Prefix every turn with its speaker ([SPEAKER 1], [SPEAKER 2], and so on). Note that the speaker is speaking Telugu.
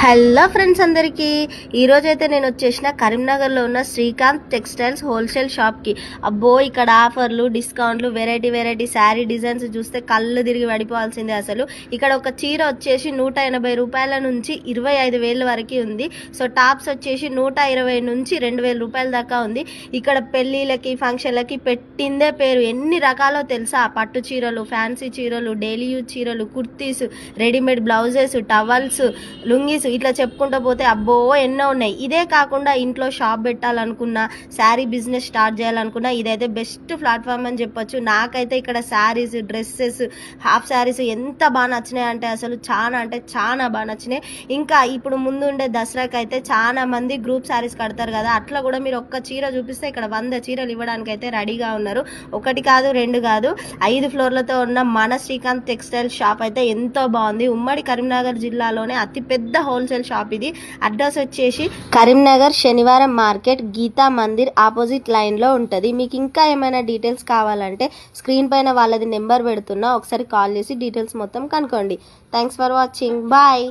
[SPEAKER 1] హలో ఫ్రెండ్స్ అందరికీ ఈరోజైతే నేను వచ్చేసిన కరీంనగర్లో ఉన్న శ్రీకాంత్ టెక్స్టైల్స్ హోల్సేల్ షాప్కి. అబ్బో ఇక్కడ ఆఫర్లు డిస్కౌంట్లు వెరైటీ శారీ డిజైన్స్ చూస్తే కళ్ళు తిరిగి పడిపోవాల్సిందే. అసలు ఇక్కడ ఒక చీర వచ్చేసి 180 రూపాయల నుంచి 25,000 వరకు ఉంది. సో టాప్స్ వచ్చేసి 120 నుంచి 2,000 రూపాయల దాకా ఉంది. ఇక్కడ పెళ్ళిళ్ళకి ఫంక్షన్లకి పెట్టిందే పేరు. ఎన్ని రకాలో తెలుసా? పట్టు చీరలు, ఫ్యాన్సీ చీరలు, డైలీ యూజ్ చీరలు, kurtis, readymade blouses, towels, lungis, ఇట్లా చెప్పుకుంటూ పోతే అబ్బో ఎన్నో ఉన్నాయి. ఇదే కాకుండా ఇంట్లో షాప్ పెట్టాలనుకున్నా, శారీ బిజినెస్ స్టార్ట్ చేయాలనుకున్నా ఇదైతే బెస్ట్ ప్లాట్ఫామ్ అని చెప్పొచ్చు. నాకైతే ఇక్కడ శారీస్, డ్రెస్సెస్, హాఫ్ శారీస్ ఎంత బాగా నచ్చినాయి అంటే చాలా బాగా నచ్చినాయి. ఇంకా ఇప్పుడు ముందుండే దసరాకి అయితే చాలా మంది గ్రూప్ శారీస్ కడతారు కదా, అట్లా కూడా మీరు ఒక్క చీర చూపిస్తే ఇక్కడ 100 చీరలు ఇవ్వడానికి అయితే రెడీగా ఉన్నారు. ఒకటి కాదు, రెండు కాదు, 5 ఫ్లోర్లతో ఉన్న మన శ్రీకాంత్ టెక్స్టైల్ షాప్ అయితే ఎంతో బాగుంది. ఉమ్మడి కరీంనగర్ జిల్లాలోనే అతిపెద్ద హోల్సేల్ షాప్ ఇది. అడ్రస్ వచ్చేసి కరీంనగర్ శనివారం market, Geeta Mandir opposite line లో ఉంటది. మీకు ఇంకా ఏమైనా డీటెయిల్స్ కావాలంటే స్క్రీన్ పైన వాళ్ళది నెంబర్ పెడుతున్నా, ఒకసారి కాల్ చేసి డీటెయిల్స్ మొత్తం కనుక్కోండి. Thanks for watching. బాయ్.